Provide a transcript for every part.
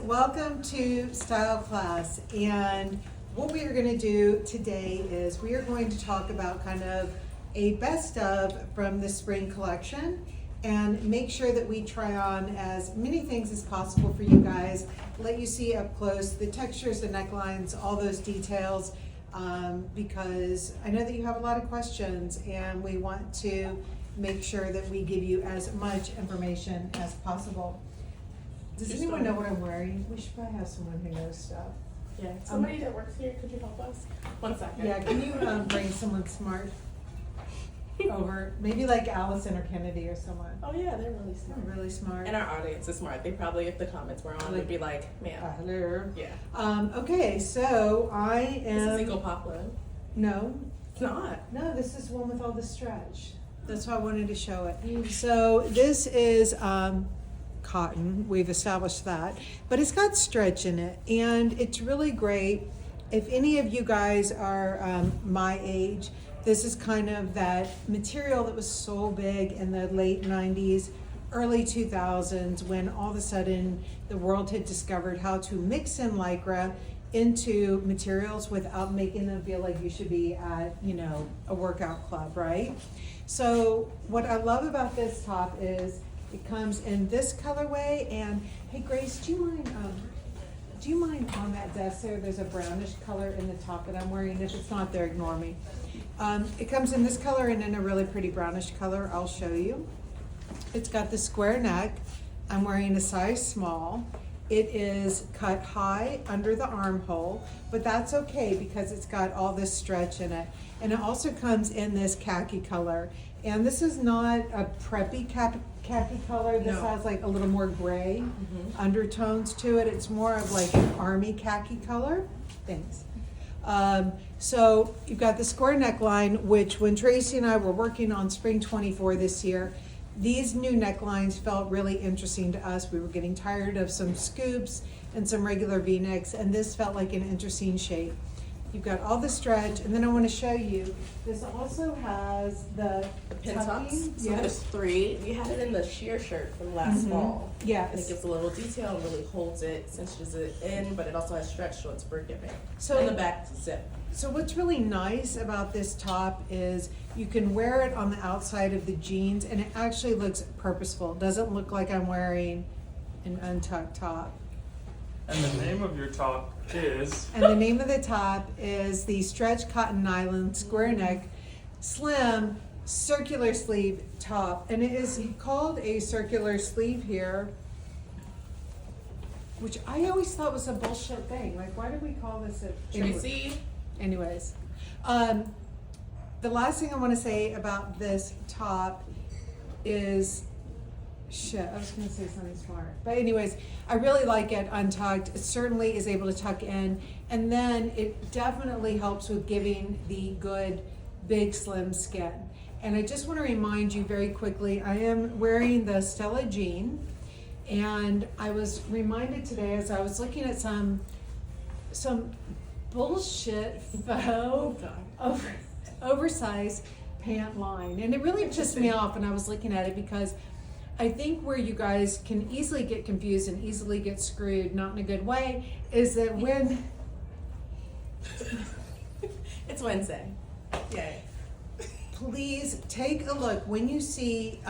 welcome to Style Class. And what we are going to do today is we are going to talk about kind of a best of from the spring collection and make sure that we try on as many things as possible for you guys, let you see up close the textures, the necklines, all those details, because I know that you have a lot of questions and we want to make sure that we give you as much information as possible. Does anyone know what I'm wearing? We should probably have someone who knows stuff. Yeah, somebody that works here, could you help us? 1 second. Yeah, can you bring someone smart over? Maybe like Allison or Kennedy or someone. Oh yeah, they're really smart. They're really smart. And our audience is smart. They probably, if the comments were on, would be like, man. Hello. Yeah. Okay, so I am. This is Eagle Poplin. No. It's not. No, this is one with all the stretch. That's why I wanted to show it. So this is cotton, we've established that, but it's got stretch in it and it's really great. If any of you guys are my age, this is kind of that material that was so big in the late 90s, early 2000s, when all of a sudden the world had discovered how to mix in Lycra into materials without making them feel like you should be at, you know, a workout club, right? So what I love about this top is it comes in this colorway, and hey Grace, do you mind on that desk there? There's a brownish color in the top that I'm wearing. If it's not there, ignore me. It comes in this color and in a really pretty brownish color. I'll show you. It's got the square neck. I'm wearing a size small. It is cut high under the armhole, but that's okay because it's got all this stretch in it. And it also comes in this khaki color. And this is not a preppy khaki color. This has like a little more gray undertones to it. It's more of like an army khaki color. Thanks. So you've got the square neckline, which when Tracy and I were working on spring 24 this year, these new necklines felt really interesting to us. We were getting tired of some scoops and some regular V-necks, and this felt like an interesting shape. You've got all the stretch, and then I want to show you, this also has the pin tucking. tucks. So there's 3. We had it in the sheer shirt from last fall. Yes. And it gives a little detail and really holds it, cinches it in, but it also has stretch, so it's forgiving. So and the back zip. So what's really nice about this top is you can wear it on the outside of the jeans, and it actually looks purposeful. It doesn't look like I'm wearing an untucked top. And the name of your top is? And the name of the top is the Stretch Cotton Nylon Square Neck Slim Circular Sleeve Top. And it is called a circular sleeve here, which I always thought was a bullshit thing. Like, why do we call this a... Tracy? Anyways. The last thing I want to say about this top is... Shit, I was going to say something smart. But anyways, I really like it untucked. It certainly is able to tuck in. And then it definitely helps with giving the good, big, slim skin. And I just want to remind you very quickly, I am wearing the Stella jean. And I was reminded today as I was looking at some bullshit faux oversized pant line. And it really pissed me off when I was looking at it, because I think where you guys can easily get confused and easily get screwed, not in a good way, is that when... It's Wednesday. Yay. Please take a look. When you see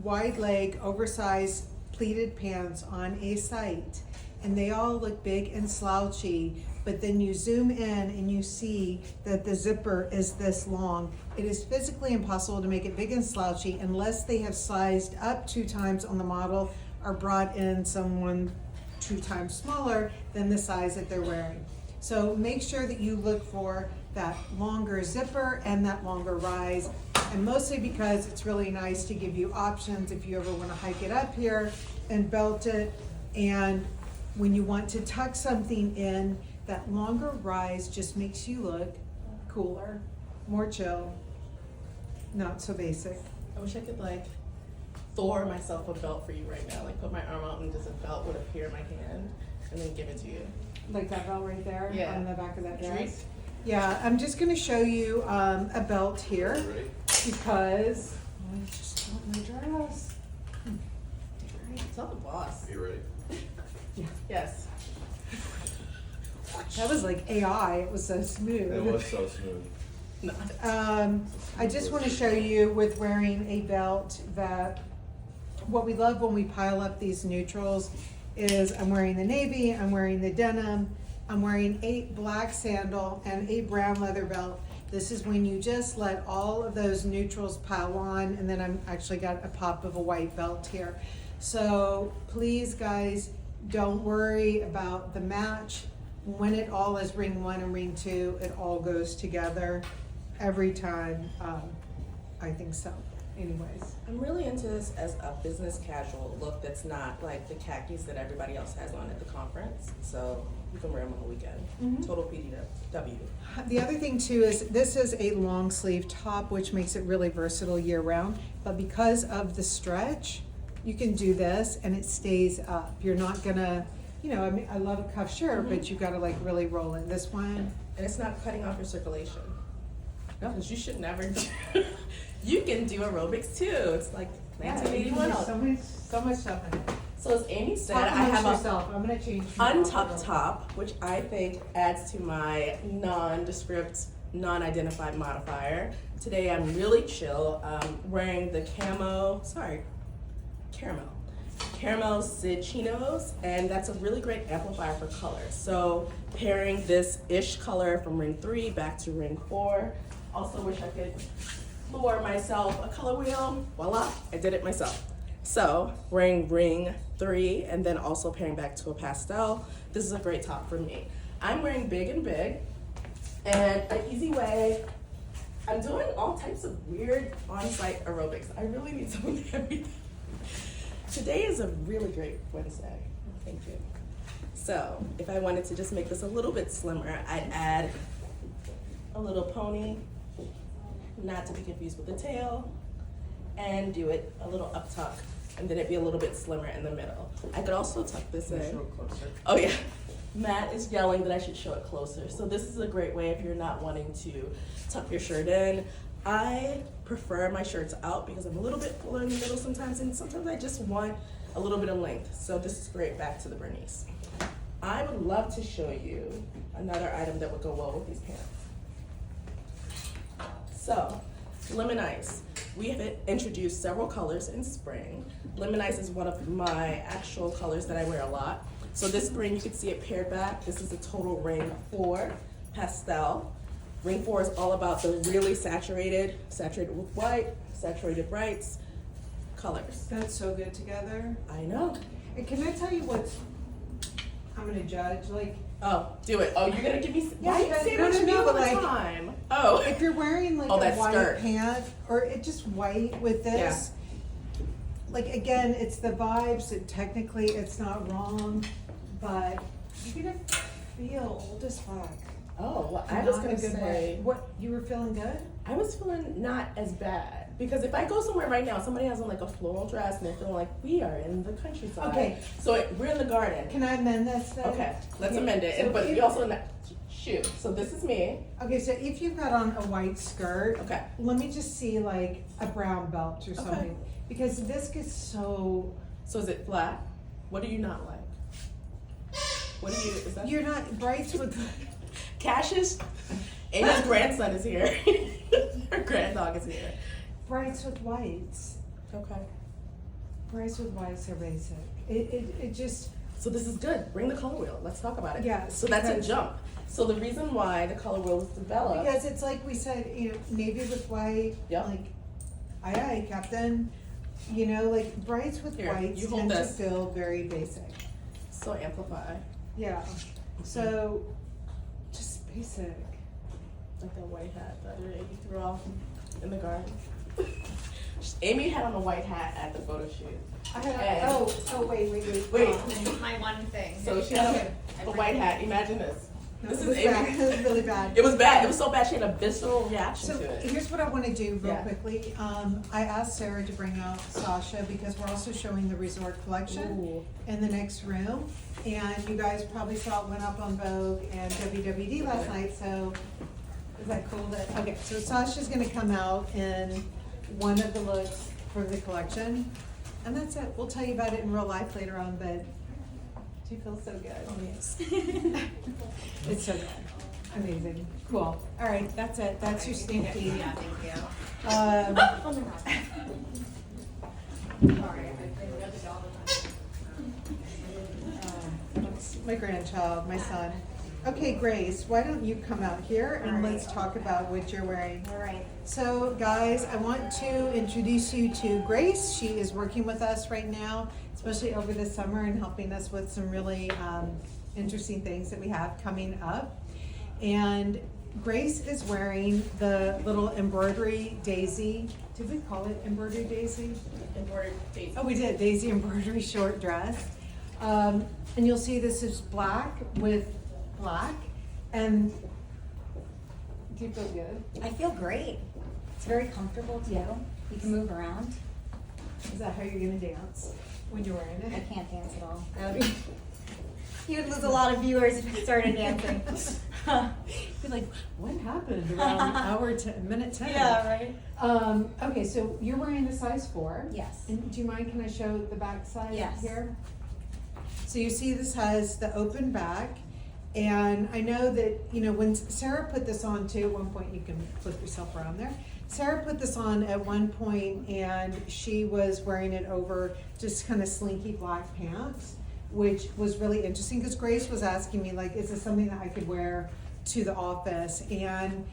wide leg, oversized pleated pants on a site, and they all look big and slouchy, but then you zoom in and you see that the zipper is this long, it is physically impossible to make it big and slouchy unless they have sized up 2 times on the model or brought in someone 2 times smaller than the size that they're wearing. So make sure that you look for that longer zipper and that longer rise, and mostly because it's really nice to give you options if you ever want to hike it up here and belt it, and when you want to tuck something in, that longer rise just makes you look cooler, more chill, not so basic. I wish I could like Thor myself a belt for you right now. Like put my arm out and just a belt would appear in my hand and then give it to you. Like that belt right there on the back of that dress? Drink. Yeah, I'm just going to show you a belt here because I just got my dress. Tell the boss. You ready? Yeah. Yes. That was like AI, it was so smooth. It was so smooth. I just want to show you with wearing a belt that what we love when we pile up these neutrals is I'm wearing the navy, I'm wearing the denim, I'm wearing a black sandal and a brown leather belt. This is when you just let all of those neutrals pile on, and then I'm actually got a pop of a white belt here. So please guys, don't worry about the match. When it all is ring 1 and ring 2, it all goes together every time. I think so. Anyways. I'm really into this as a business casual look that's not like the khakis that everybody else has on at the conference. So you can wear them on the weekend. Mm-hmm. Total PDW. The other thing too is this is a long sleeve top, which makes it really versatile year round. But because of the stretch, you can do this and it stays up. You're not gonna, you know, I mean, I love a cuff shirt, but you gotta like really roll it. This one, And it's not cutting off your circulation. no. Because you should never do. You can do aerobics too. It's like 1981. So much stuff in it. So as Amy said, Talk I have amongst a yourself. I'm gonna change. my untucked outfit. top, which I think adds to my nondescript, non-identified modifier. Today I'm really chill. Wearing the caramel Sid chinos, and that's a really great amplifier for color. So pairing this ish color from ring 3 back to ring 4. Also wish I could lure myself a color wheel. Voila, I did it myself. So wearing ring 3 and then also pairing back to a pastel. This is a great top for me. I'm wearing big and big, and an easy way. I'm doing all types of weird on-site aerobics. I really need someone to help me. Today is a really great Wednesday. Thank you. So if I wanted to just make this a little bit slimmer, I'd add a little pony, not to be confused with the tail, and do it a little up tuck, and then it'd be a little bit slimmer in the middle. I could also tuck this Can you in. show it closer? Oh yeah, Matt is yelling that I should show it closer. So this is a great way if you're not wanting to tuck your shirt in. I prefer my shirts out because I'm a little bit fuller in the middle sometimes, and sometimes I just want a little bit of length. So this is great back to the Bernice. I would love to show you another item that would go well with these pants. So, lemon ice. We have introduced several colors in spring. Lemon ice is one of my actual colors that I wear a lot. So this spring you can see it paired back. This is a total ring 4 pastel. Ring 4 is all about the really saturated with white, saturated brights, colors. That's so good together. I know. And can I tell you what's, I'm gonna judge, like, Oh, do it. Oh, you're gonna give me, Yeah, why you because- say no, what no, you no, do all but the like- time? Oh. if you're wearing like Oh, a that white skirt. pant, or it just white with this, like, again, it's the vibes, and technically it's not wrong, but you're gonna feel old as fuck. Oh, well, I Not was in a gonna good say, way. What, you were feeling good? I was feeling not as bad. Because if I go somewhere right now, somebody has on like a floral dress and they're feeling like we are in the countryside. Okay. So we're in the garden. Can I amend this then? Okay, let's Okay, amend it. so But if- we also shoe. So this is me. Okay, so if you've got on a white skirt, Okay. let me just see like a brown belt or Okay. something. Because this gets so, So is it flat? What do you not like? What do you, is that? you're not brights with, Cassius, Amy's grandson is here. Her granddog is here. brights with whites. Okay. Brights with whites are basic. It just, So this is good. Bring the color wheel. Let's talk about it. Yes, So that's a because- jump. So the reason why the color wheel was developed. because it's like we said, you know, navy with white, Yep. like, aye aye, Captain. You know, like brights with Here, whites you hold tend to this. feel very basic. So amplify. Yeah, so just basic. Like that white hat that Amy threw off in the garden. Amy had on a white hat at the photo shoot. I had, And- wait. Wait. Oh. My one thing. So she had a white hat. Imagine this. No, This it is was Amy. bad. It was really bad. It was bad. It was so bad she had a visceral reaction So to it. here's what I want to do real Yeah. quickly. I asked Sarah to bring out Sasha because we're also showing the resort collection Ooh. in the next room. And you guys probably saw it went up on Vogue and WWD last night, so is that cool that, okay, so Sasha's gonna come out in one of the looks for the collection. And that's it. We'll tell you about it in real life later on, but Do you feel so good? Oh, yes. It's so good. Amazing. Cool. All right, that's it. That's your sneak peek. Yeah, thank you. Um, Oh my God. Sorry, I bring up the dog all the time. my grandchild, my son. Okay, Grace, why don't you come out here and let's talk about what you're wearing. All right. So guys, I want to introduce you to Grace. She is working with us right now, especially over the summer, and helping us with some really interesting things that we have coming up. And Grace is wearing the little embroidery daisy. Did we call it embroidery daisy? Embroidered daisy. Oh, we did, daisy embroidery short dress. And you'll see this is black with black. And do you feel good? I feel great. It's very comfortable too. Yeah. You can move around. Is that how you're gonna dance when you're wearing I it? can't dance at all. You would lose a lot of viewers if you started dancing. Be like, what happened around minute 10? Yeah, right. Okay, so you're wearing the size 4. Yes. And do you mind, can I show the back side Yes. here? So you see this has the open back. And I know that, you know, when Sarah put this on too, at one point, you can flip yourself around there. Sarah put this on at one point and she was wearing it over just kind of slinky black pants, which was really interesting because Grace was asking me, like, is this something that I could wear to the office? And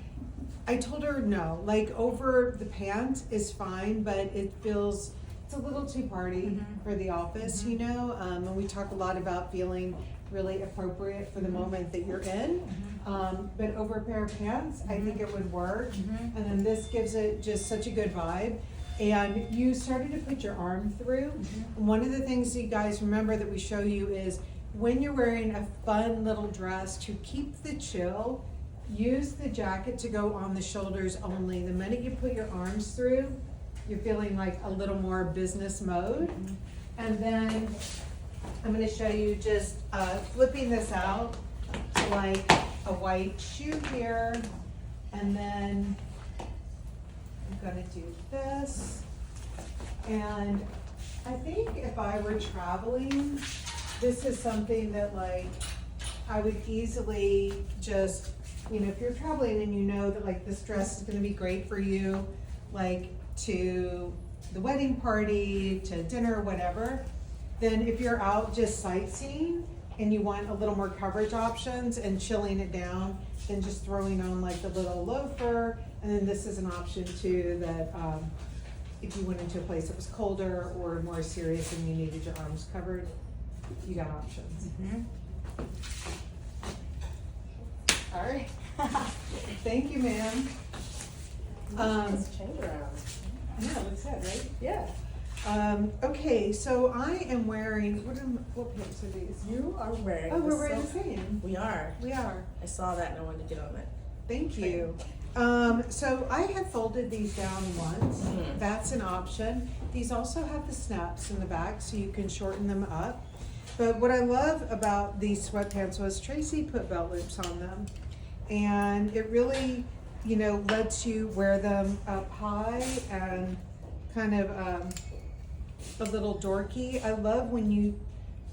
I told her no, like over the pant is fine, but it feels, it's a little too party for the office, you know? And we talk a lot about feeling really appropriate for the moment that you're in. But over a pair of pants, I think it would work. And then this gives it just such a good vibe. And you started to put your arm through. And one of the things you guys remember that we show you is when you're wearing a fun little dress, to keep the chill, use the jacket to go on the shoulders only. The minute you put your arms through, you're feeling like a little more business mode. And then I'm going to show you just flipping this out to like a white shoe here, and then I'm going to do this. And I think if I were traveling, this is something that like I would easily just, you know, if you're traveling and you know that like this dress is going to be great for you, like to the wedding party, to dinner, whatever. Then if you're out just sightseeing and you want a little more coverage options and chilling it down, then just throwing on like the little loafer. And then this is an option too that if you went into a place that was colder or more serious and you needed your arms covered, you got options. All right. Thank you, ma'am. Let's change around. I know, it looks good, right? Yeah. Okay, so I am wearing, what pants are these? You are wearing. Oh, we're the wearing the silk- same. We are. We are. I saw that and I wanted to get on it. Thank you. So I have folded these down once. That's an option. These also have the snaps in the back so you can shorten them up. But what I love about these sweatpants was Tracy put belt loops on them. And it really, you know, lets you wear them up high and kind of a little dorky. I love when you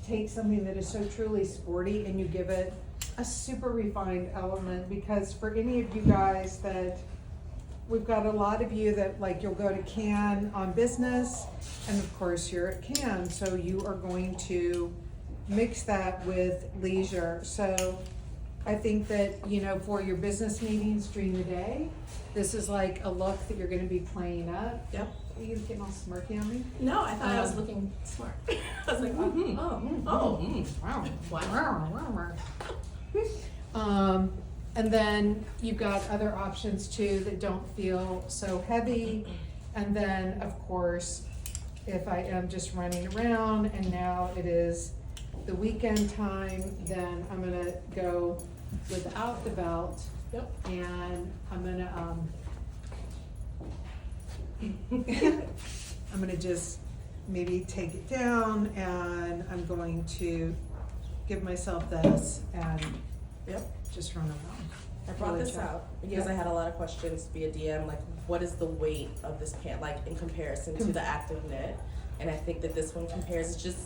take something that is so truly sporty and you give it a super refined element, because for any of you guys that, we've got a lot of you that like you'll go to Cannes on business, and of course you're at Cannes, so you are going to mix that with leisure. So I think that, you know, for your business meetings during the day, this is like a look that you're going to be playing up. Yep. Are you getting all smirky on me? No, I thought I was looking smart. I was like, wow. And then you've got other options too that don't feel so heavy. And then, of course, if I am just running around and now it is the weekend time, then I'm gonna go without the belt. Yep. And I'm gonna I'm gonna just maybe take it down, and I'm going to give myself this and Yep. just run around. I brought Really this check. out because Yeah. I had a lot of questions via DM, like what is the weight of this pant, like in comparison to the active knit? And I think that this one compares, it's just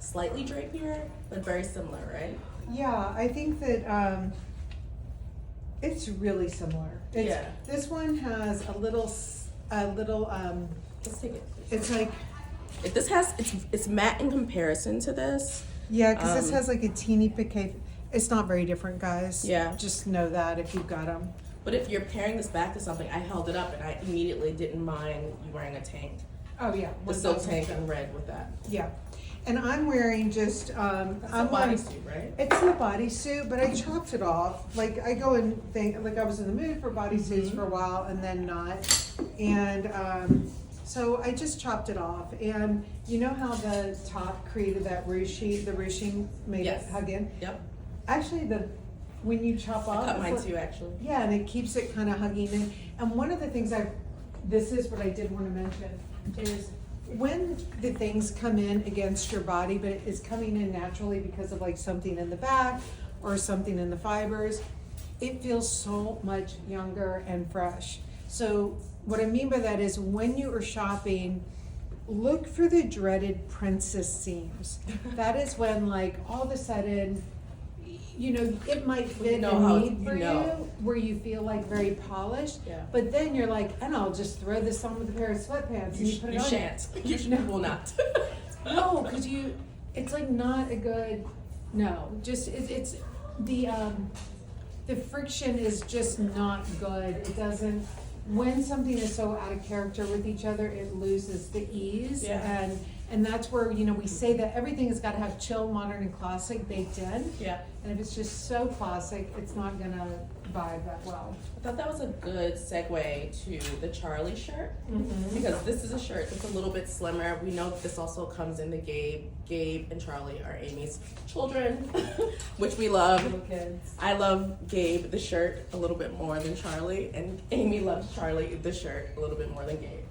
slightly drapier, but very similar, right? Yeah, I think that it's really similar. Yeah. This one has a little. Let's take it. It's like, It's matte in comparison to this. yeah, because this Um, has like a teeny piqué. It's not very different, guys. Yeah. Just know that if you've got them. But if you're pairing this back to something, I held it up and I immediately didn't mind you wearing a tank. Oh yeah. The silk 1000%. tank in red with that. Yeah, and I'm wearing just That's I'm a wearing. bodysuit, right? It's a bodysuit, but I chopped it off. Like I go and think, like I was in the mood for bodysuits for a while, and then not. And so I just chopped it off. And you know how the top created that ruching? The ruching made Yes. it hug in. Yep. Actually, when you chop off, I cut mine it's like- too, actually. yeah, and it keeps it kind of hugging in. And one of the things this is what I did want to mention, is when the things come in against your body, but it's coming in naturally because of like something in the back or something in the fibers, it feels so much younger and fresh. So what I mean by that is when you are shopping, look for the dreaded princess seams. That is when like all of a sudden, you know, it might fit know a how- need for you know. you where you feel like very polished. Yeah. But then you're like, and I'll just throw this on with a pair of sweatpants and you put it You on. shan't. You will not. No, because it's like not a good, no, just, it's, the friction is just not good. It doesn't, when something is so out of character with each other, it loses the ease. Yeah. And that's where, you know, we say that everything has got to have chill, modern, and classic baked in. Yeah. And if it's just so classic, it's not gonna vibe that well. I thought that was a good segue to the Charlie shirt. Because this is a shirt that's a little bit slimmer. We know that this also comes in the Gabe. Gabe and Charlie are Amy's children, which we love. Little kids. I love Gabe, the shirt, a little bit more than Charlie, and Amy loves Charlie, the shirt, a little bit more than Gabe.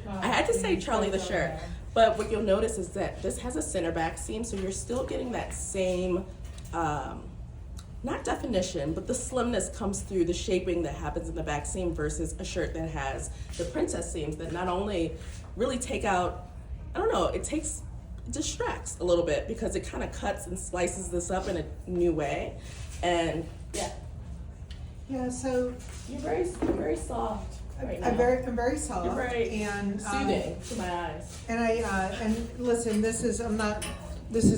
I had to say Charlie, the shirt. But what you'll notice is that this has a center back seam, so you're still getting that same, not definition, but the slimness comes through the shaping that happens in the back seam versus a shirt that has the princess seams that not only really take out, I don't know, it distracts a little bit because it kind of cuts and slices this up in a new way. And yeah, Yeah, so you're very soft right now. I'm very soft. You're very and soothing to my eyes. And and listen, this is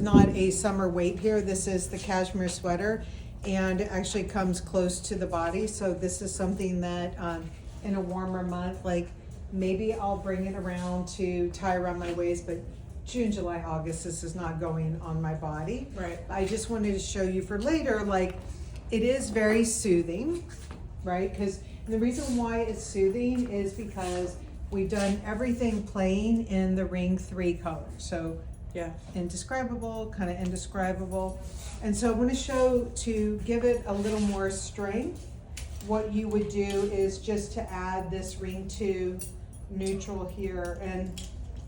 not a summer weight here. This is the cashmere sweater, and it actually comes close to the body. So this is something that in a warmer month, like maybe I'll bring it around to tie around my waist, but June, July, August, this is not going on my body. Right. I just wanted to show you for later, like it is very soothing, right? Because the reason why it's soothing is because we've done everything plain in the ring 3 color. So Yeah. indescribable, kind of indescribable. And so I want to show, to give it a little more strength, what you would do is just to add this ring 2 neutral here. And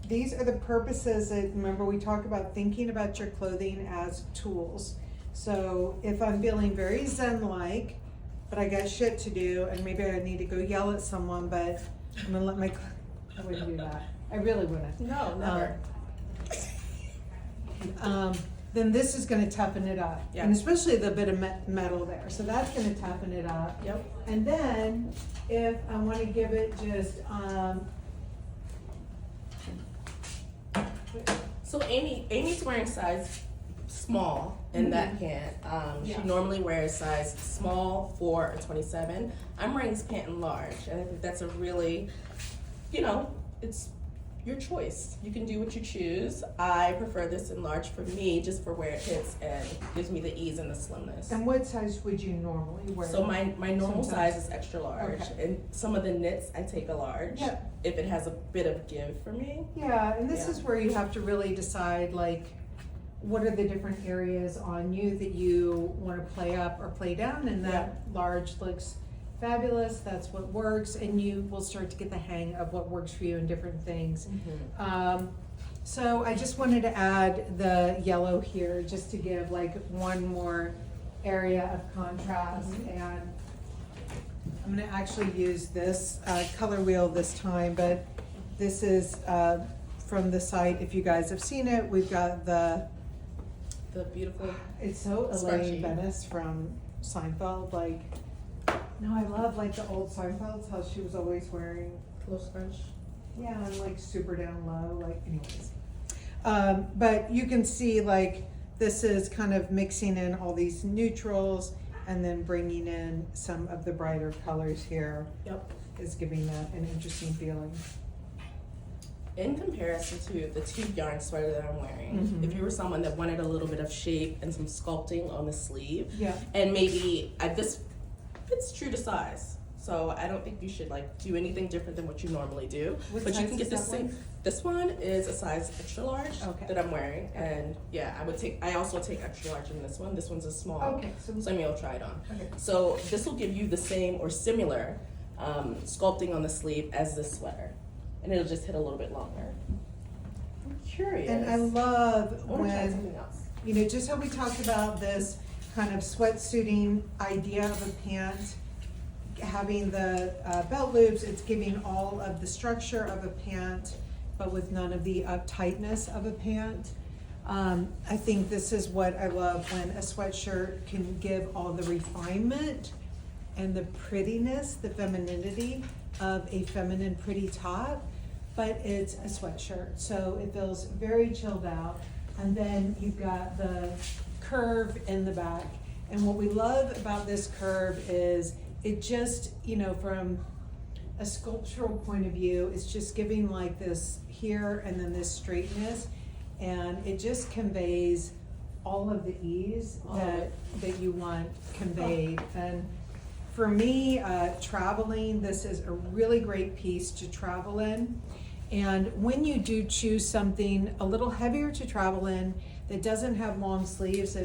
these are the purposes that, remember we talked about thinking about your clothing as tools. So if I'm feeling very zen-like, but I got shit to do and maybe I need to go yell at someone, but I'm gonna let I wouldn't do that. I really wouldn't. No, never. Then this is gonna toughen it up. Yeah. And especially the bit of metal there. So that's gonna toughen it up. Yep. And then if I wanna give it just, So Amy's wearing size small in that pant. Yeah. She normally wears size small, 4 or 27. I'm wearing this pant in large, and I think that's a really, it's your choice. You can do what you choose. I prefer this in large for me, just for where it hits and gives me the ease and the slimness. and what size would you normally wear? So my normal Sometimes. size is extra large, Okay. and some of the knits I take a large Yeah. if it has a bit of give for me. Yeah, and this Yeah. is where you have to really decide, like, what are the different areas on you that you want to play up or play down, and that large looks fabulous, that's what works, and you will start to get the hang of what works for you in different things. So I just wanted to add the yellow here, just to give like one more area of contrast, and I'm gonna actually use this color wheel this time, but this is from the site, if you guys have seen it, we've got the beautiful. it's so Scrunchie. Elaine Venice from Seinfeld, like, no, I love like the old Seinfelds, how she was always wearing, Little scrunch. yeah, and like super down low, like, anyways. But you can see like, this is kind of mixing in all these neutrals and then bringing in some of the brighter colors here Yep. is giving that an interesting feeling. In comparison to the tube yarn sweater that I'm wearing, Mhm. if you were someone that wanted a little bit of shape and some sculpting on the sleeve, Yeah. and maybe this fits true to size, so I don't think you should like do anything different than what you normally do. What But you size can get is the that same. one? This one is a size extra large Okay. that I'm wearing, and yeah, I also take extra large in this one. This one's a small. Okay, so, So maybe I'll try it on. okay. So this will give you the same or similar sculpting on the sleeve as this sweater, and it'll just hit a little bit longer. I'm curious. And I love I want to try when, something else. you know, just how we talked about this kind of sweatsuiting idea of a pant, having the belt loops, it's giving all of the structure of a pant, but with none of the uptightness of a pant. I think this is what I love, when a sweatshirt can give all the refinement and the prettiness, the femininity of a feminine pretty top, but it's a sweatshirt, so it feels very chilled out. And then you've got the curve in the back. And what we love about this curve is it just, you know, from a sculptural point of view, it's just giving like this here and then this straightness. And it just conveys all of the ease that you want conveyed. And for me, traveling, this is a really great piece to travel in. And when you do choose something a little heavier to travel in, that doesn't have long sleeves,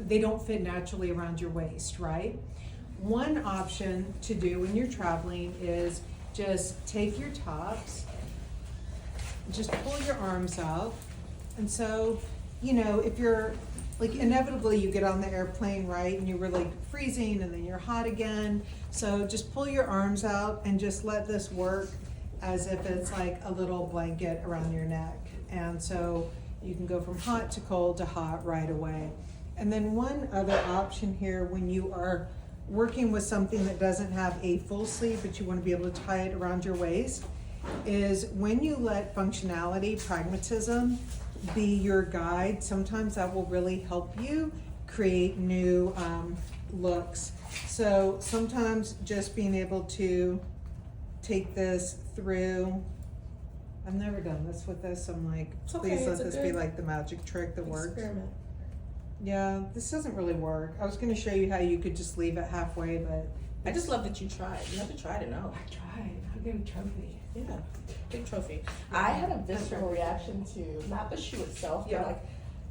they don't fit naturally around your waist, right? One option to do when you're traveling is just take your tops, just pull your arms out. And so, you know, if you're, like, inevitably you get on the airplane, right, and you're really freezing and then you're hot again. So just pull your arms out and just let this work as if it's like a little blanket around your neck. And so you can go from hot to cold to hot right away. And then one other option here, when you are working with something that doesn't have a full sleeve, but you want to be able to tie it around your waist, is when you let functionality, pragmatism be your guide, sometimes that will really help you create new looks. So sometimes just being able to take this through, I've never done this with this, I'm like, It's okay, please let it's a this be good like the magic trick that works. Experiment. Yeah, this doesn't really work. I was gonna show you how you could just leave it halfway, but. I just love that you tried. You have to try to know. I tried, I'll get a trophy. Yeah, big trophy. I had a visceral reaction to not the shoe itself, Yeah. but like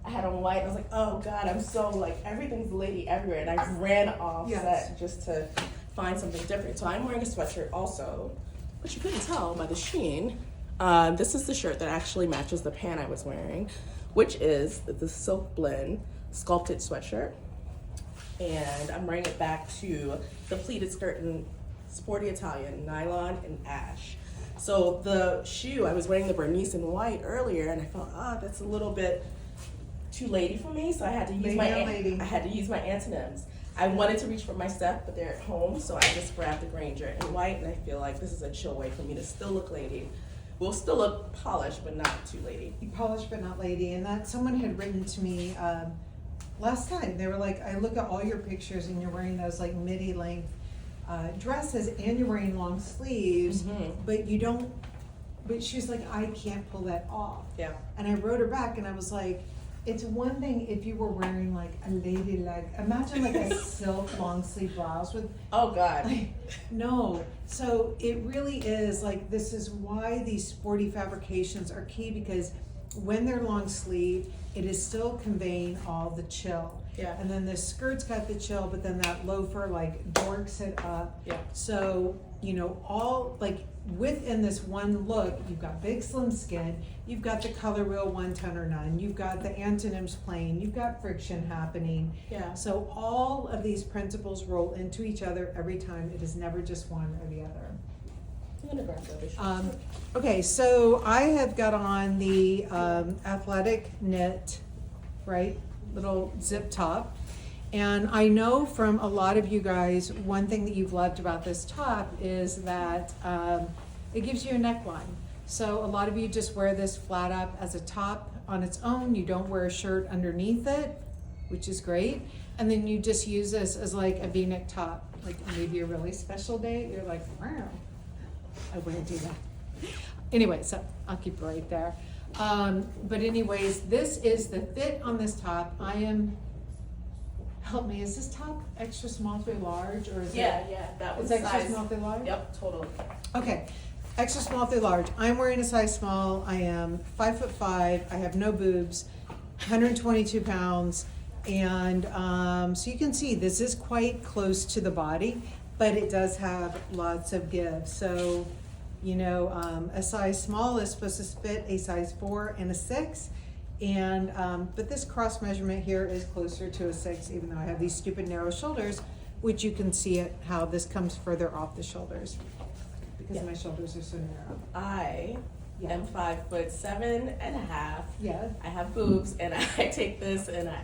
I had on white. I was like, oh god, I'm so like everything's lady everywhere, and I ran off Yes. set just to find something different. So I'm wearing a sweatshirt also, but you couldn't tell by the sheen. This is the shirt that actually matches the pant I was wearing, which is the silk blend sculpted sweatshirt. And I'm wearing it back to the pleated skirt in Sporty Italian, nylon and ash. So the shoe, I was wearing the Bernice in white earlier, and I felt, that's a little bit too lady for me, so I had to use I had to use my antonyms. I wanted to reach for my step, but they're at home, so I just grabbed the Granger in white, and I feel like this is a chill way for me to still look lady. We'll still look polished, but not too lady. You polished but not lady, and that someone had written to me last time. They were like, I look at all your pictures and you're wearing those like midi length dresses and you're wearing long sleeves, but you don't, but she's like, I can't pull that off. Yeah. And I wrote her back and I was like, it's one thing if you were wearing like a ladylike, imagine like a silk long sleeve blouse with, Oh god. like, no. So it really is like, this is why these sporty fabrications are key, because when they're long sleeve, it is still conveying all the chill. Yeah. And then the skirt's got the chill, but then that loafer like dorks it up. Yeah. So, you know, all like within this one look, you've got big slim skin, you've got the color wheel 1 ton or none, you've got the antonyms playing, you've got friction happening. Yeah. So all of these principles roll into each other every time. It is never just one or the other. I'm gonna grab the other shirt. Okay, so I have got on the athletic knit, right, little zip top. And I know from a lot of you guys, one thing that you've loved about this top is that it gives you a neckline. So a lot of you just wear this flat up as a top on its own. You don't wear a shirt underneath it, which is great. And then you just use this as like a V-neck top. Like maybe a really special day, you're like, wow, I wouldn't do that. Anyway, so I'll keep it right there. But anyways, this is the fit on this top. Help me, is this top extra small through large, or is Yeah, that was it's extra size. small through large? Yep, totally. Okay, extra small through large. I'm wearing a size small. I am 5'5". I have no boobs, 122 pounds. And so you can see this is quite close to the body, but it does have lots of give. So, you know, a size small is supposed to fit a size 4 and a 6. And, but this cross measurement here is closer to a 6, even though I have these stupid narrow shoulders, which you can see it, how this comes further off the shoulders because my shoulders are so narrow. I am 5'7.5". Yeah. I have boobs, and I take this in an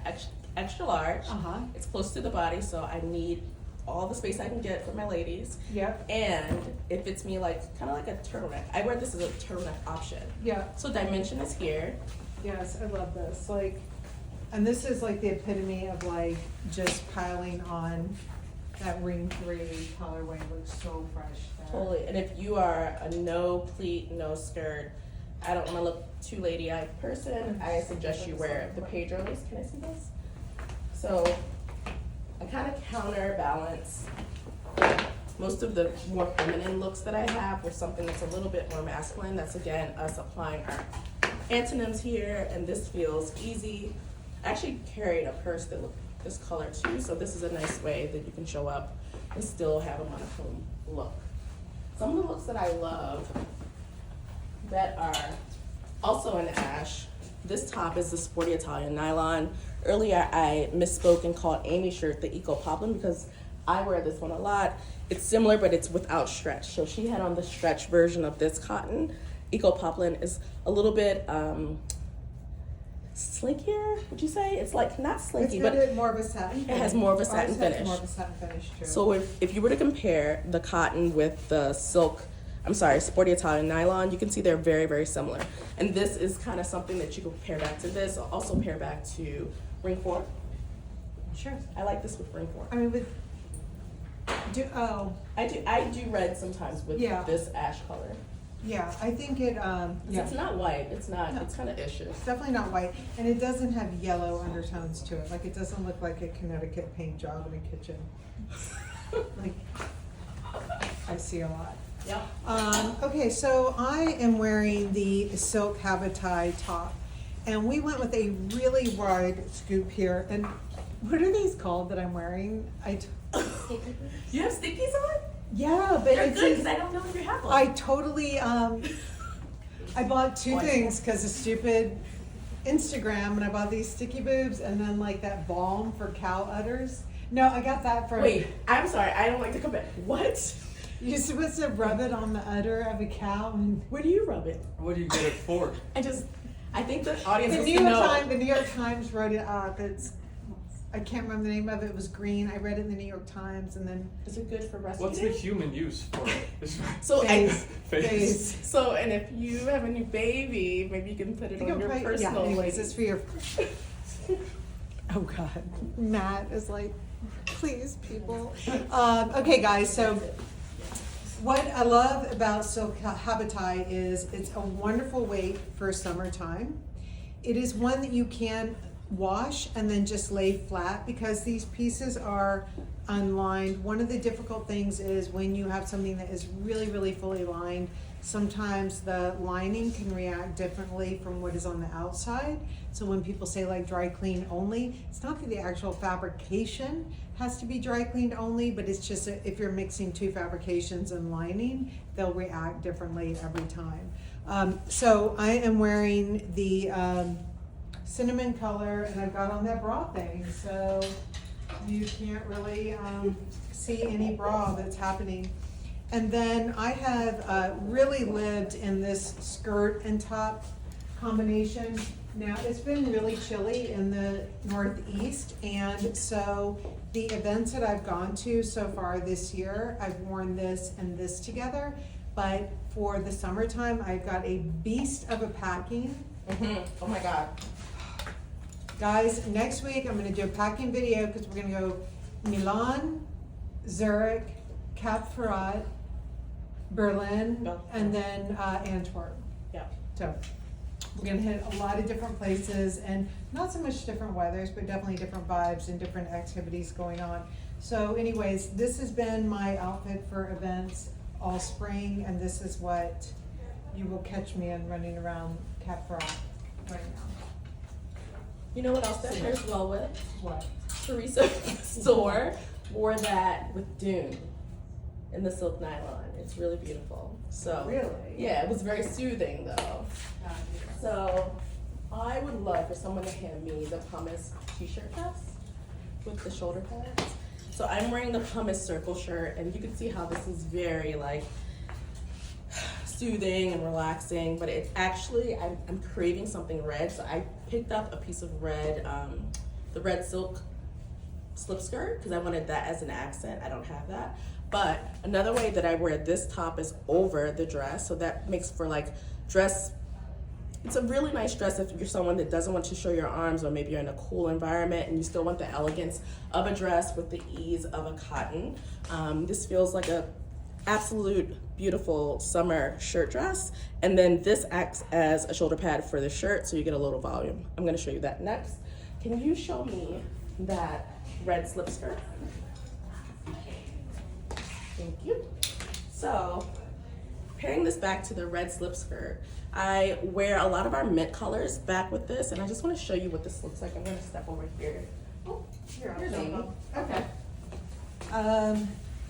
extra large. Uh-huh. It's close to the body, so I need all the space I can get for my ladies. Yep. And it fits me like kind of like a turtleneck. I wear this as a turtleneck option. Yeah. So dimension is here. Yes, I love this. Like, and this is like the epitome of like just piling on that ring 3 colorway. Looks so fresh there. Totally. And if you are a no pleat, no skirt, I don't want to look too lady-eyed person, I suggest you wear the Pedros. Can I see this? So I kind of counterbalance most of the more feminine looks that I have with something that's a little bit more masculine. That's again us applying our antonyms here, and this feels easy. I actually carried a purse that looked this color too, so this is a nice way that you can show up and still have a monochrome look. Some of the looks that I love that are also in ash, this top is the Sporty Italian nylon. Earlier I misspoke and called Amy's shirt the Eco Poplin because I wear this one a lot. It's similar, but it's without stretch. So she had on the stretch version of this cotton. Eco Poplin is a little bit slinkier, would you say? It's like not slinky, It's but got more of a satin finish. has more of a Ours satin has finish. more of a satin finish too. so if you were to compare the cotton with the silk, Sporty Italian nylon, you can see they're very, very similar. And this is kind of something that you can pair back to this, also pair back to ring 4. Sure. I like this with ring 4. I mean, I do red sometimes with Yeah. this ash color. yeah, I think it, It's not white, it's not, No. it's kind of issues. It's definitely not white, and it doesn't have yellow undertones to it. Like, it doesn't look like a Connecticut paint job in a kitchen. Like, I see a lot. Yep. Okay, so I am wearing the silk Habutai top, and we went with a really wide scoop here. And what are these called that I'm wearing? You have stickies on? Yeah, but They're it's good because I don't know if you have one. I totally I bought 2 things because of stupid Instagram, and I bought these sticky boobs and then like that balm for cow udders. No, I got that from. Wait, I'm sorry, I don't like to compare. What? You're supposed to rub it on the udder of a cow, and Where do you rub it? What do you get it for? I think the audience the wants New to York know. Times. The New York Times wrote it up. I can't remember the name of it. It was green. I read it in the New York Times, and then Is it good for breastfeeding? What's the human use for it? So face. Face. So, and if you have a new baby, maybe you can put it You on can your put- personal. Yeah. Anyways, ladies. it's for your. Oh God, Matt is like, please, people. Okay, guys. So, what I love about silk Habutai is it's a wonderful weight for summertime. It is one that you can wash and then just lay flat because these pieces are unlined. One of the difficult things is when you have something that is really, really fully lined, sometimes the lining can react differently from what is on the outside. So when people say like dry clean only, it's not that the actual fabrication has to be dry cleaned only, but it's just if you're mixing 2 fabrications and lining, they'll react differently every time. So I am wearing the cinnamon color, and I've got on that bra thing, so you can't really see any bra that's happening. And then I have really lived in this skirt and top combination. Now, it's been really chilly in the Northeast, and so the events that I've gone to so far this year, I've worn this and this together. But for the summertime, I've got a beast of a packing. Oh my God. Guys, next week I'm gonna do a packing video because we're gonna go Milan, Zurich, Cap Ferrat, Berlin, and then Antwerp. Yeah. So we're gonna hit a lot of different places and not so much different weathers, but definitely different vibes and different activities going on. So anyways, this has been my outfit for events all spring, and this is what you will catch me in running around Cap Ferrat right now. You know what else that pairs well with? What? Teresa's store wore that with Dune in the silk nylon. It's really beautiful. So Really? yeah, it was very soothing though. So I would love for someone to hand me the pumice t-shirt dress with the shoulder pads. So I'm wearing the pumice circle shirt, and you can see how this is very like soothing and relaxing, but it's actually, I'm craving something red, so I picked up a piece of red, the red silk slip skirt, because I wanted that as an accent. I don't have that. But another way that I wear this top is over the dress, so that makes for like dress. It's a really nice dress if you're someone that doesn't want to show your arms, or maybe you're in a cool environment and you still want the elegance of a dress with the ease of a cotton. This feels like a absolute beautiful summer shirt dress, and then this acts as a shoulder pad for the shirt, so you get a little volume. I'm going to show you that next. Can you show me that red slip skirt? Thank you. So pairing this back to the red slip skirt, I wear a lot of our mint colors back with this, and I just want to show you what this looks like. I'm going to step over here. Oh, here's Amy. Okay.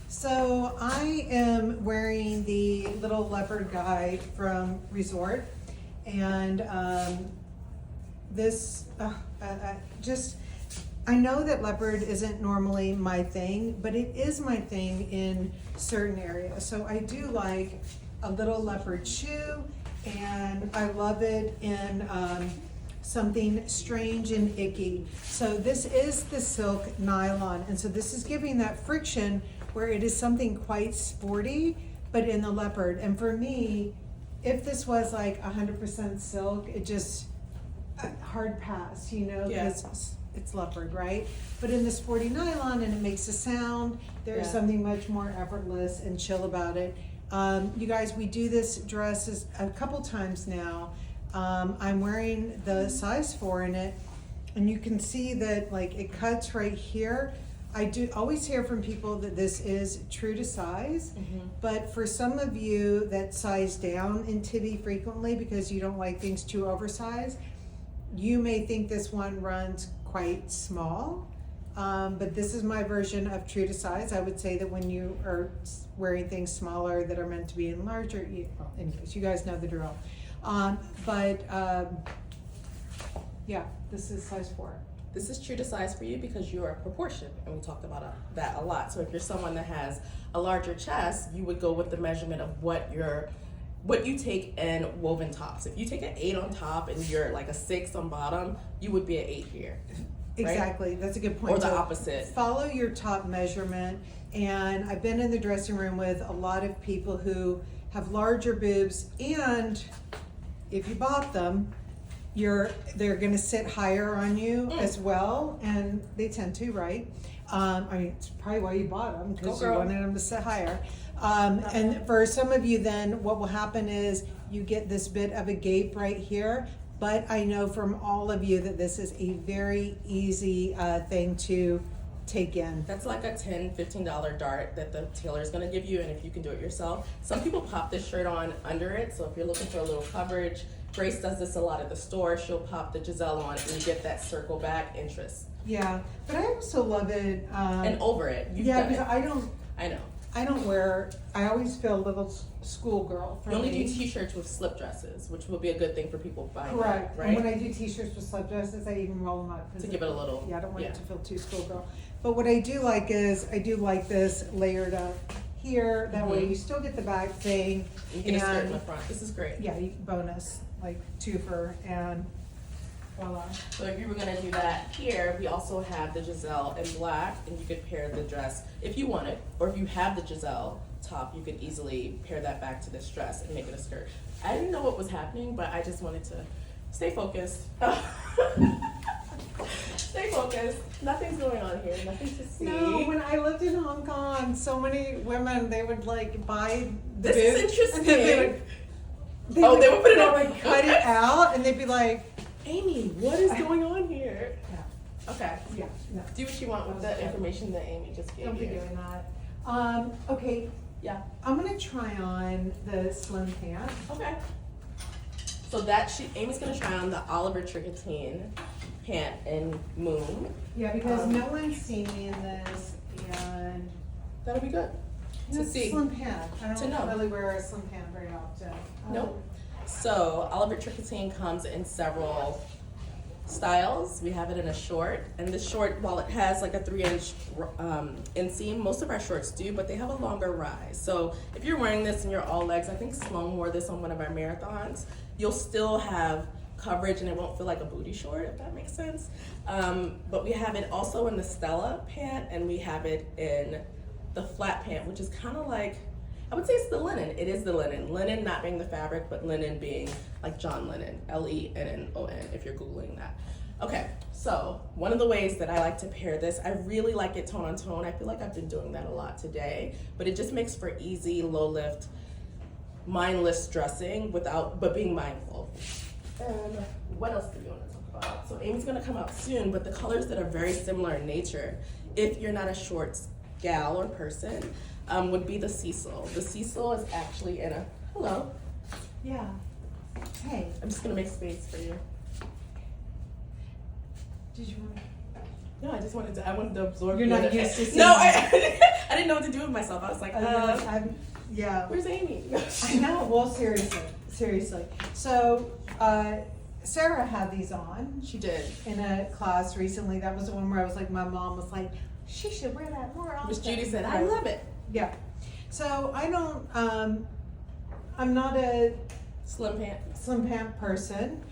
So I am wearing the little leopard guy from Resort, and this I know that leopard isn't normally my thing, but it is my thing in certain areas. So I do like a little leopard shoe, and I love it in something strange and icky. So this is the silk nylon, and so this is giving that friction where it is something quite sporty, but in the leopard. And for me, if this was like 100% silk, it just hard pass, you know, because it's leopard, right? But in the sporty nylon, and it makes a sound, there's something much more effortless and chill about it. You guys, we do this dress a couple times now. I'm wearing the size 4 in it, and you can see that like it cuts right here. I do always hear from people that this is true to size, but for some of you that size down in Tibby frequently because you don't like things too oversized, you may think this one runs quite small. But this is my version of true to size. I would say that when you are wearing things smaller that are meant to be in larger, well, anyways, you guys know the drill. Yeah, this is size 4. This is true to size for you because you are proportioned, and we talked about that a lot. So if you're someone that has a larger chest, you would go with the measurement of what you take in woven tops. If you take an 8 on top and you're like a 6 on bottom, you would be an 8 here. Right? Exactly, that's a good point. Or the So opposite. Follow your top measurement, and I've been in the dressing room with a lot of people who have larger boobs, and if you bought them, they're gonna sit higher on you as well, and they tend to, right? I mean, it's probably why you bought them, because you wanted them to sit higher. And for some of you then, what will happen is you get this bit of a gape right here, but I know from all of you that this is a very easy thing to take in. That's like a $10, $15 dart that the tailor is going to give you, and if you can do it yourself. Some people pop this shirt on under it, so if you're looking for a little coverage, Grace does this a lot at the store. She'll pop the Giselle on and you get that circle back interest. Yeah, but I also love it. And over it. Because I don't wear, I always feel a little schoolgirl for You only me. do t-shirts with slip dresses, which will be a good thing for people buying Correct. that, And right? when I do t-shirts with slip dresses, I even roll them up. To give it a little, Yeah, I don't want it to feel too schoolgirl. But what I do like is, I do like this layered up here, that way you still get the back thing. You get a skirt in and- the front. This is great. Yeah, bonus, like twofer, and voila. So if you were gonna do that here, we also have the Giselle in black, and you could pair the dress if you wanted, or if you have the Giselle top, you could easily pair that back to this dress and make it a skirt. I didn't know what was happening, but I just wanted to stay focused. Stay focused. Nothing's going on here. Nothing to see. No, when I lived in Hong Kong, so many women, they would like buy the This is boots, interesting. and then they would put it on. like cut it out, and they'd be like, Amy, what is going on here? yeah, Okay. yeah, no, Do what you want with the information that Amy just gave don't be you. doing that. Okay, Yeah. I'm gonna try on the slim pant. Okay. So Amy's gonna try on the Oliver Tricotine pant in Moon. Yeah, because no one's seen me in this, and That'll be good to it's a see. slim pant. I To don't know. really wear a slim pant very often. Nope. So Oliver Tricotine comes in several styles. We have it in a short, and this short, while it has like a 3-inch inseam, most of our shorts do, but they have a longer rise. So if you're wearing this and you're all legs, I think Sloan wore this on one of our marathons, you'll still have coverage and it won't feel like a booty short, if that makes sense. But we have it also in the Stella pant, and we have it in the flat pant, which is kind of like, I would say it's the linen. It is the linen. Linen not being the fabric, but linen being like John Lennon, Lennon, if you're Googling that. Okay, so one of the ways that I like to pair this, I really like it tone on tone. I feel like I've been doing that a lot today, but it just makes for easy, low lift, mindless dressing but being mindful. And what else do we want to talk about? So Amy's gonna come out soon, but the colors that are very similar in nature, if you're not a shorts gal or person, would be the Cecil. The Cecil is actually in a, hello, Yeah. Hey, I'm just gonna make space for you. did you want to? No, I wanted to absorb You're the not other used to face. No, seeing I didn't know what to do with myself. I was like, Yeah. where's Amy? I know. Well, seriously. So, Sarah had these on She did. in a class recently. That was the one where I was like, my mom was like, she should wear that more often. Miss Judy said, I love it. Yeah. So I don't. I'm not a Slim pant. slim pant person,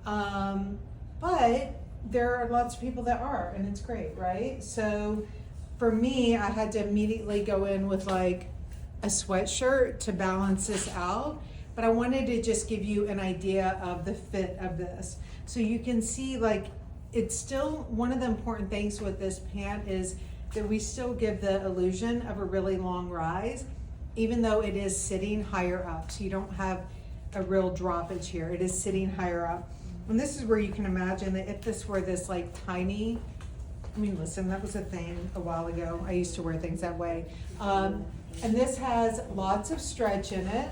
but there are lots of people that are, and it's great, right? So for me, I had to immediately go in with like a sweatshirt to balance this out, but I wanted to just give you an idea of the fit of this. So you can see, like, it's still one of the important things with this pant is that we still give the illusion of a really long rise, even though it is sitting higher up. So you don't have a real droppage here. It is sitting higher up. And this is where you can imagine that if this were this like tiny, I mean, listen, that was a thing a while ago. I used to wear things that way. And this has lots of stretch in it,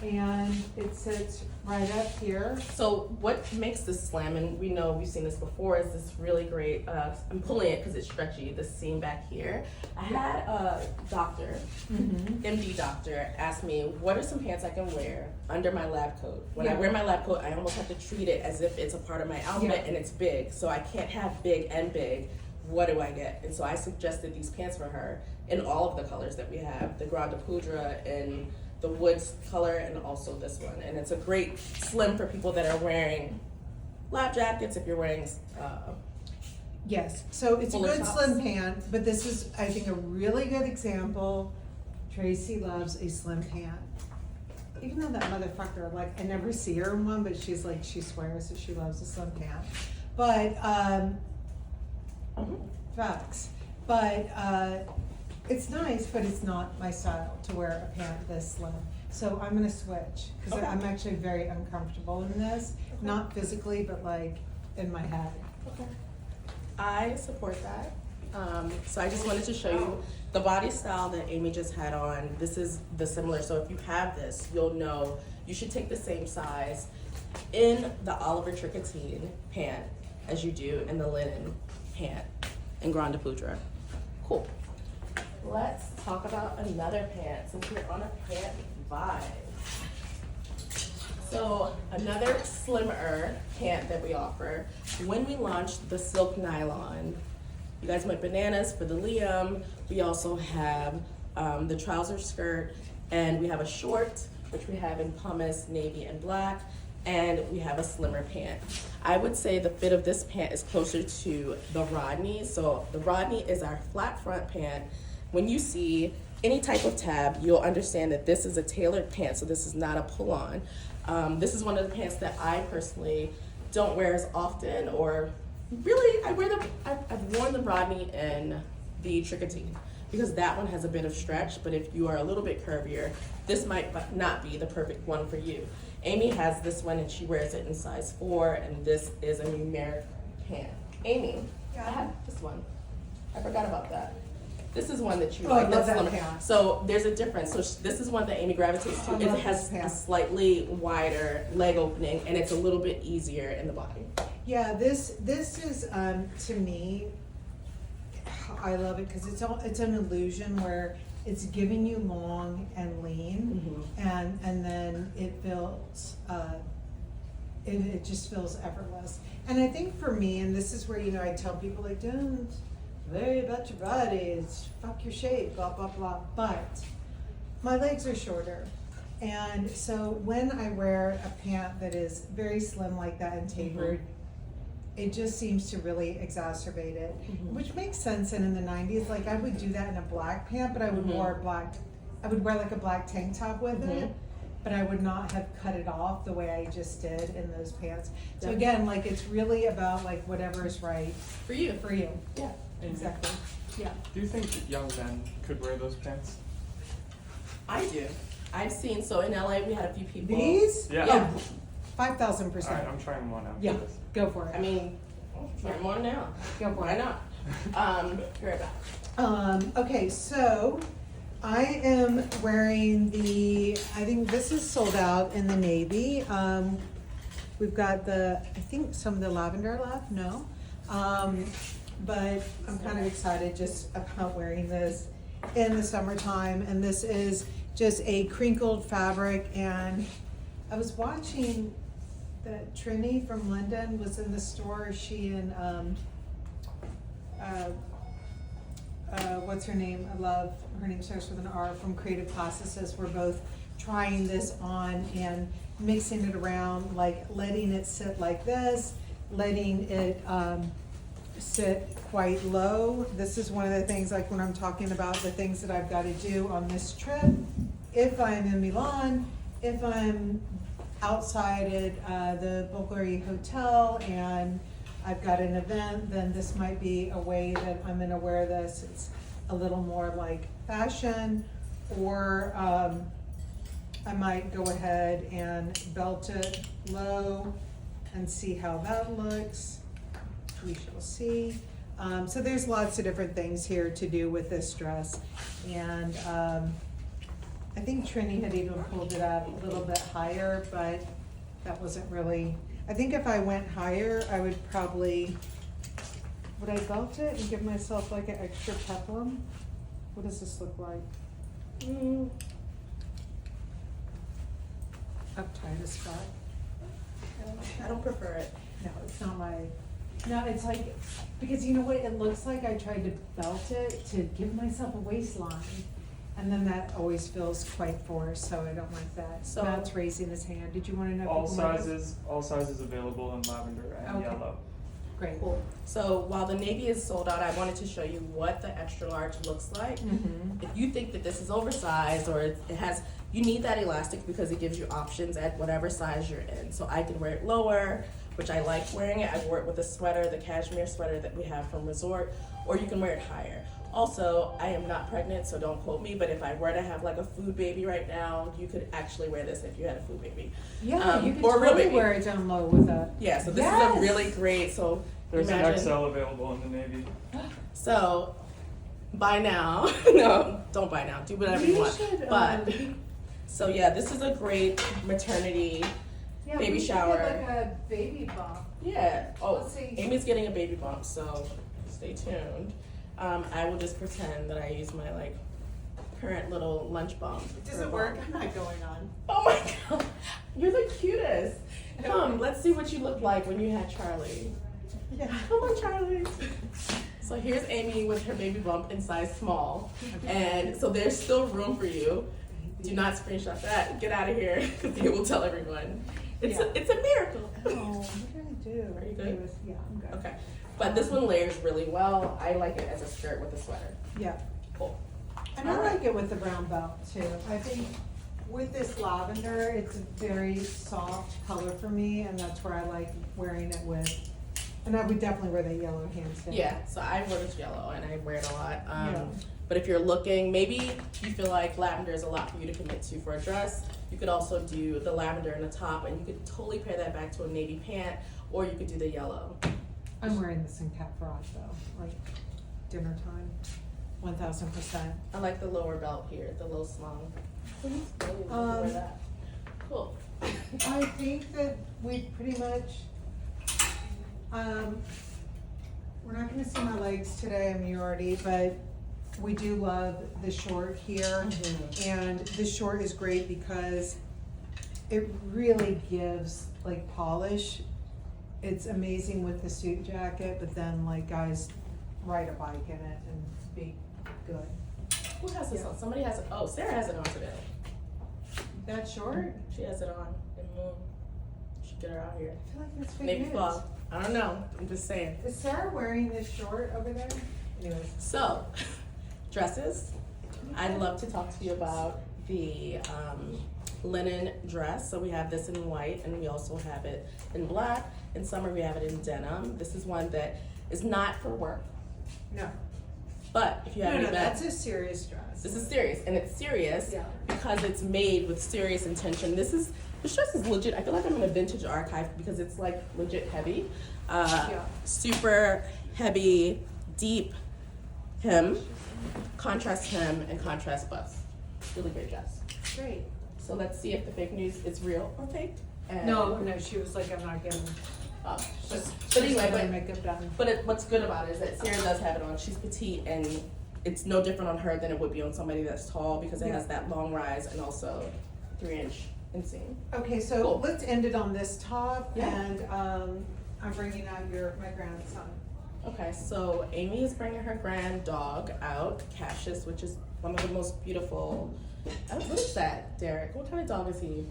and it sits right up here. So what makes this slam, and we know we've seen this before, is this really great, I'm pulling it because it's stretchy, the seam back here. I had a doctor, MD doctor, ask me, what are some pants I can wear under my lab coat? When I wear my lab coat, I almost have to treat it as if it's a part of my outfit and it's big. So I can't have big and big. What do I get? And so I suggested these pants for her in all of the colors that we have, the Grande Poudre and the woods color, and also this one. And it's a great slim for people that are wearing lab jackets, if you're wearing Yes, so it's a fuller good tops. slim pant, but this is, I think, a really good example. Tracy loves a slim pant. Even though that motherfucker, like, I never see her in one, but she's like, she swears that she loves a slim pant. But, facts. But, it's nice, but it's not my style to wear a pant this slim. So I'm gonna switch, because Okay. I'm actually very uncomfortable in this. Not physically, but like, in my head. Okay. I support that. So I just wanted to show you the body style that Amy just had on. This is the similar, so if you have this, you'll know you should take the same size in the Oliver Tricotine pant as you do in the linen pant in Grande Poudre. Cool. Let's talk about another pant, since we're on a pant vibe. So another slimmer pant that we offer, when we launched the silk nylon, you guys went bananas for the Liam. We also have the trouser skirt, and we have a short, which we have in pumice, navy, and black, and we have a slimmer pant. I would say the fit of this pant is closer to the Rodney. So the Rodney is our flat front pant. When you see any type of tab, you'll understand that this is a tailored pant, so this is not a pull-on. This is one of the pants that I personally don't wear as often, or really, I've worn the Rodney and the Tricotine, because that one has a bit of stretch, but if you are a little bit curvier, this might not be the perfect one for you. Amy has this one and she wears it in size 4, and this is a numeric pant. Amy, I have this one. I forgot about that. This is one that you like. I love that's that slimmer. pant. So there's a difference. So this is one that Amy gravitates to. I It love has this pant. a slightly wider leg opening, and it's a little bit easier in the body. Yeah, this is to me, I love it because it's an illusion where it's giving you long and lean, and then it feels it just feels effortless. And I think for me, and this is where I tell people like, don't worry about your body, it's fuck your shape, blah blah blah. But my legs are shorter. And so when I wear a pant that is very slim like that and tapered, it just seems to really exacerbate it, which makes sense. And in the 90s, like I would do that in a black pant, but I would wear like a black tank top with it, but I would not have cut it off the way I just did in those pants. So again, like it's really about like whatever is right For you. for you. Yeah. Exactly. Yeah. Do you think that young men could wear those pants? I do. I've seen, so in LA we had a few people. These? Yeah. Yeah. 5,000%. Alright, I'm trying one out. Yeah. For this. Go for it. I mean, try more now. Go for Why it. not? Be right back. Okay, so I am wearing I think this is sold out in the navy. We've got I think some of the lavender left, no? But I'm kind of excited just about wearing this in the summertime. And this is just a crinkled fabric. And I was watching that Trini from London was in the store. She and what's her name? I love her name starts with an R, from Creative Classicists. We're both trying this on and mixing it around, like letting it sit like this, letting it sit quite low. This is one of the things, like when I'm talking about the things that I've got to do on this trip. If I'm in Milan, if I'm outside at the Bulgari Hotel and I've got an event, then this might be a way that I'm gonna wear this. It's a little more like fashion, or I might go ahead and belt it low and see how that looks. We shall see. So there's lots of different things here to do with this dress. And I think Trini had even pulled it up a little bit higher, but that wasn't really, I think if I went higher, I would I belt it and give myself like an extra peplum? What does this look like? Uptight as fuck. I don't prefer it. No, it's not no, it's like, because you know what it looks like? I tried to belt it to give myself a waistline. And then that always feels quite forced, so I don't like that. So- Matt's raising his hand. Did you want to know? All people like this? sizes available in lavender and Okay. yellow. Great. Cool. So while the navy is sold out, I wanted to show you what the extra large looks like. If you think that this is oversized or it has, you need that elastic because it gives you options at whatever size you're in. So I can wear it lower, which I like wearing it. I wore it with a sweater, the cashmere sweater that we have from Resort, or you can wear it higher. Also, I am not pregnant, so don't quote me, but if I were to have like a food baby right now, you could actually wear this if you had a food baby. Yeah, you could or a real totally baby. wear it down low with a. Yeah, so this is Yes! a really great, so There's imagine, an XL available in the navy. So, buy now. No, don't buy now. Do whatever you want. But, so yeah, this is a great maternity. Yeah, baby we should shower. get like a baby bump. Yeah. Oh, Let's see. Amy's getting a baby bump, so stay tuned. I will just pretend that I use my like current little lunch bump. Does it work? I'm not going on. Oh my god, you're the cutest. Come, let's see what you looked like when you had Charlie. Yeah. Come on, Charlie. So here's Amy with her baby bump in size small. And so there's still room for you. Do not screenshot that. Get out of here because they will tell everyone. It's a miracle. Oh, what did I do? Are you good? Yeah, I'm good. Okay. But this one layers really well. I like it as a skirt with a sweater. Yeah. Cool. And I like it with the brown belt too. I think with this lavender, it's a very soft color for me, and that's where I like wearing it with. And I would definitely wear that yellow hands down. Yeah, so I wear this yellow and I wear it a lot. Yeah. But if you're looking, maybe you feel like lavender is a lot for you to commit to for a dress, you could also do the lavender in the top, and you could totally pair that back to a navy pant, or you could do the yellow. I'm wearing this in Cat Frosh though, like dinner time, 1000%. I like the lower belt here, the low slung. Um, Wear that. Cool. I think that we pretty much, we're not gonna see my legs today, I mean, you already, but we do love the short here. And the short is great because it really gives like polish. It's amazing with the suit jacket, but then like guys ride a bike in it and be good. Who has this on? Somebody has it. Oh, Sarah has it on today. That short? She has it on. Should get her out here. I feel like that's fake Maybe news. fall. I don't know. I'm just saying. Is Sarah wearing this short over there? Anyways. So, dresses. I'd love to talk to you about the linen dress. So we have this in white, and we also have it in black. In summer, we have it in denim. This is one that is not for work. No. But if you have No, any that's a serious dress. this is serious, and it's serious because it's made with serious intention. This dress is legit. I feel like I'm in a vintage archive because it's like legit heavy. Super heavy, deep hem, contrast hem, and contrast bust. Really great dress. Great. So let's see if the fake news is real or fake. And No, she was like, I'm not getting. but anyway, but makeup done. what's good about it is that Sarah does have it on. She's petite, and it's no different on her than it would be on somebody that's tall because it has that long rise and also 3-inch inseam. Okay, so Cool. let's end it on this top, Yeah. and I'm bringing out my grandson. Okay, so Amy is bringing her grand dog out, Cassius, which is one of the most beautiful. What is that, Derek? What kind of dog is he?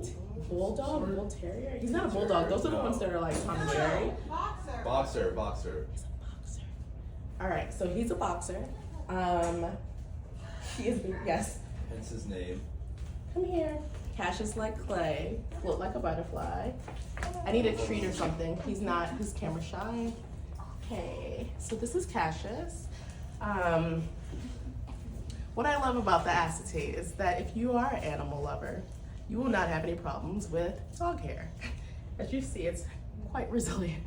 Is he a Bulldog? Bull terrier? He's not a bulldog. Those are the ones that are like Tom and Jerry. Boxer. He's a boxer. All right, so he's a boxer. He is, yes. Hence his name. Come here. Cassius like clay, float like a butterfly. I need a treat or something. He's camera shy. Okay, so this is Cassius. What I love about the acetate is that if you are an animal lover, you will not have any problems with dog hair. As you see, it's quite resilient.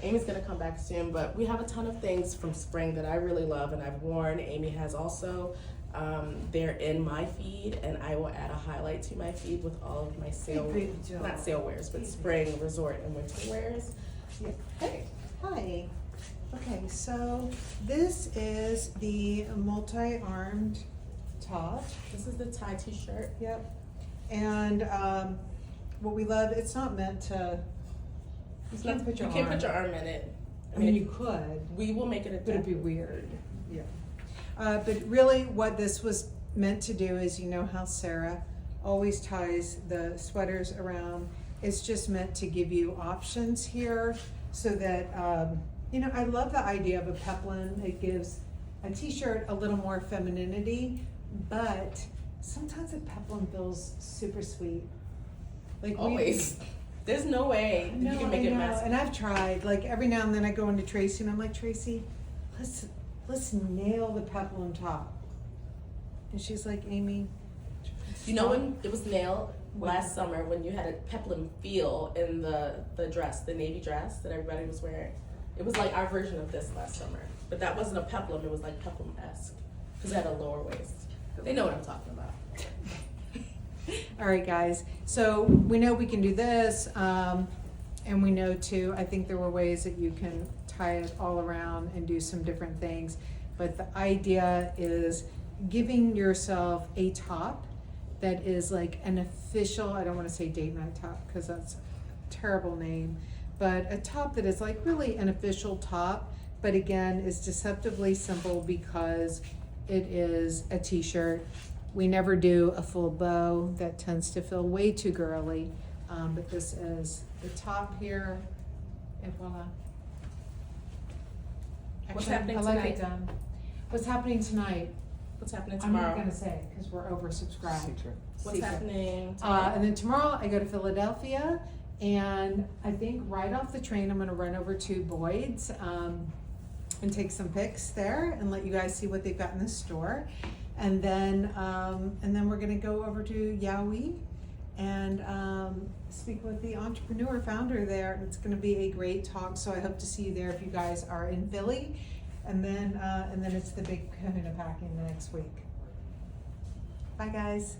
Amy's gonna come back soon, but we have a ton of things from spring that I really love and I've worn. Amy has also. They're in my feed, and I will add a highlight to my feed with all of my not sale wears, but spring, resort, and winter wears. Hey. Hi. Okay, so this is the multi-armed top. This is the tie t-shirt. Yep. And what we love, it's not meant to. You can't put your arm in it. I mean, you could. We will make it a But it'd be weird. Yeah. But really, what this was meant to do is, you know how Sarah always ties the sweaters around. It's just meant to give you options here, so that you know. I love the idea of a peplum. It gives a t-shirt a little more femininity, but sometimes a peplum feels super sweet. Like always. There's no way you can make it messy. And I've tried. Like every now and then, I go into Tracy and I'm like, Tracy, let's nail the peplum top. And she's like, Amy. You know when it was nailed last summer when you had a peplum feel in the dress, the navy dress that everybody was wearing. It was like our version of this last summer, but that wasn't a peplum. It was like peplum-esque because it had a lower waist. They know what I'm talking about. All right, guys. So we know we can do this, and we know too. I think there were ways that you can tie it all around and do some different things. But the idea is giving yourself a top that is like an official. I don't want to say date night top because that's a terrible name, but a top that is like really an official top but again, it's deceptively simple because it is a t-shirt. We never do a full bow. That tends to feel way too girly. But this is the top here, and voila. What's Actually, happening I like tonight? it done. What's happening tonight? What's happening I'm not tomorrow? gonna say, because we're oversubscribed. What's Secret. happening tomorrow? And then tomorrow I go to Philadelphia, and I think right off the train I'm gonna run over to Boyd's and take some pics there and let you guys see what they've got in the store. And then we're gonna go over to Yowie and speak with the entrepreneur founder there. It's gonna be a great talk, so I hope to see you there if you guys are in Philly. And then it's the big Kahuna packing the next week. Bye guys.